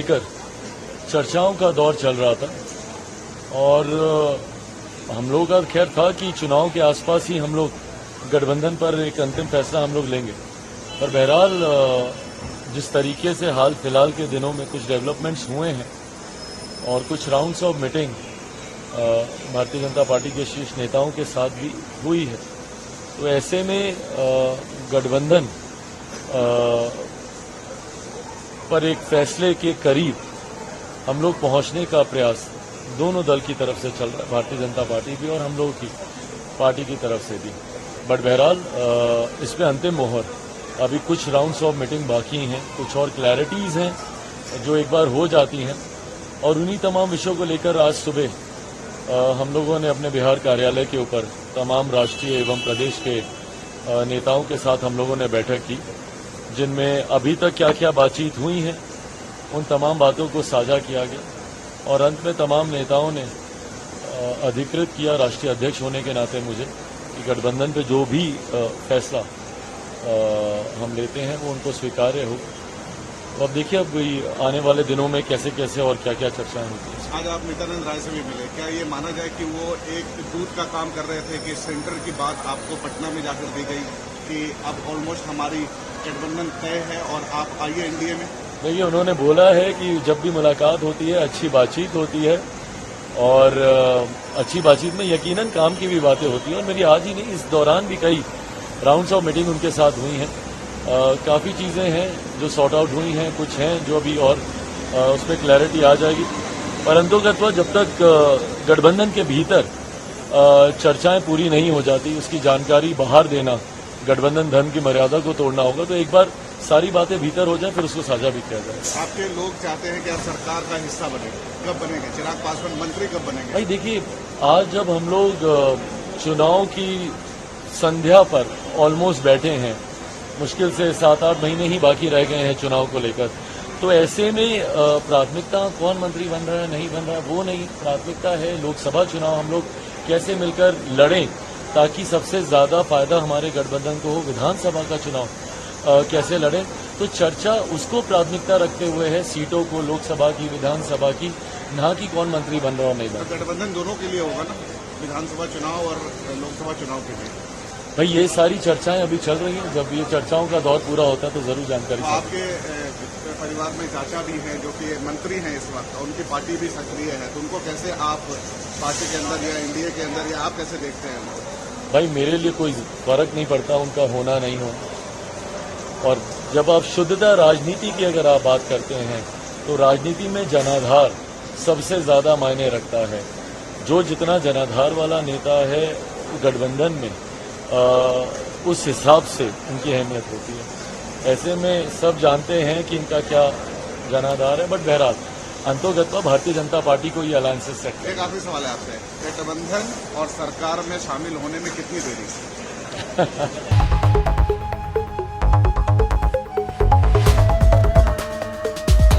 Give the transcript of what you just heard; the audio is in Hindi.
लेकर चर्चाओं का दौर चल रहा था और हम लोगों का खैर था कि चुनाव के आसपास ही हम लोग गठबंधन पर एक अंतिम फैसला हम लोग लेंगे। पर बहरहाल जिस तरीके से हाल फिलहाल के दिनों में कुछ डेवलपमेंट्स हुए हैं और कुछ rounds of meeting Bharatiya Janata party के शीर्ष नेताओं के साथ भी हुई है, तो ऐसे में गठबंधन पर एक फैसले के करीब हम लोग पहुंचने का प्रयास दोनों दल की तरफ से चल रहा है, भारतीय जनता पार्टी भी और हम लोगों की पार्टी की तरफ से भी। बट बहरहाल इस पे अंतिम मोहर, अभी कुछ राउंड्स ऑफ मीटिंग बाकी हैं, कुछ और क्लैरिटीज़ हैं जो एक बार हो जाती हैं और उन्हीं तमाम विषयों को लेकर आज सुबह हम लोगों ने अपने बिहार कार्यालय के ऊपर तमाम राष्ट्रीय एवं प्रदेश के नेताओं के साथ हम लोगों ने बैठक की, जिनमें अभी तक क्या क्या बातचीत हुई है उन तमाम बातों को साझा किया गया और अंत में तमाम नेताओं ने अधिकृत किया राष्ट्रीय अध्यक्ष होने के नाते मुझे कि गठबंधन पे जो भी फैसला हम लेते हैं वो उनको स्वीकार्य हो। तो अब देखिए अब आने वाले दिनों में कैसे कैसे और क्या क्या चर्चाएं होती हैं। आज आप नित्यानंद राय से भी मिले, क्या ये माना जाए कि वो एक दूत का काम कर रहे थे कि सेंटर की बात आपको पटना में जाकर दी गई कि अब ऑलमोस्ट हमारी गठबंधन तय है और आप आइए एनडीए में? देखिए उन्होंने बोला है कि जब भी मुलाकात होती है अच्छी बातचीत होती है और अच्छी बातचीत में यकीनन काम की भी बातें होती हैं और मेरी आज ही नहीं इस दौरान भी कई राउंड्स ऑफ मीटिंग उनके साथ हुई हैं। काफ़ी चीज़ें हैं जो सॉर्ट आउट हुई हैं, कुछ हैं जो अभी और उसमें क्लैरिटी आ जाएगी। परंतु जब तक गठबंधन के भीतर चर्चाएं पूरी नहीं हो जाती, उसकी जानकारी बाहर देना, गठबंधन धर्म की मर्यादा को तोड़ना होगा, तो एक बार सारी बातें भीतर हो जाए फिर उसको साझा भी किया जाए। आपके लोग चाहते हैं कि आप सरकार का हिस्सा बने, कब बनेंगे? चिराग पासवान मंत्री कब बनेंगे? भाई देखिए, आज जब हम लोग चुनाव की संध्या पर ऑलमोस्ट बैठे हैं, मुश्किल से 7-8 महीने ही बाकी रह गए हैं चुनाव को लेकर, तो ऐसे में प्राथमिकता कौन मंत्री बन रहा है नहीं बन रहा है वो नहीं, प्राथमिकता है लोकसभा चुनाव हम लोग कैसे मिलकर लड़ें ताकि सबसे ज्यादा फायदा हमारे गठबंधन को हो। विधानसभा का चुनाव कैसे लड़ें, तो चर्चा उसको प्राथमिकता रखते हुए है, सीटों को, लोकसभा की, विधानसभा की, ना कि कौन मंत्री बन रहा हो नहीं बन रहा। गठबंधन दोनों के लिए होगा ना, विधानसभा चुनाव और लोकसभा चुनाव के लिए? भाई ये सारी चर्चाएं अभी चल रही हैं, जब ये चर्चाओं का दौर पूरा होता है तो जरूर जानकारी। आपके परिवार में चाचा भी हैं जो कि मंत्री हैं इस वक्त, उनकी पार्टी भी सक्रिय है, तो उनको कैसे आप पार्टी के अंदर या एनडीए के अंदर या आप कैसे देखते हैं? भाई मेरे लिए कोई फर्क नहीं पड़ता उनका होना नहीं होना, और जब आप शुद्धता राजनीति की अगर आप बात करते हैं तो राजनीति में जनाधार सबसे ज्यादा मायने रखता है। जो जितना जनाधार वाला नेता है गठबंधन में उस हिसाब से उनकी अहमियत होती है। ऐसे में सब जानते हैं कि इनका क्या जनाधार है, बट बहरहाल अंतोगत्वा भारतीय जनता पार्टी को ये अलायंसेस सेट। एक आखिरी सवाल है आपसे, गठबंधन और सरकार में शामिल होने में कितनी देरी?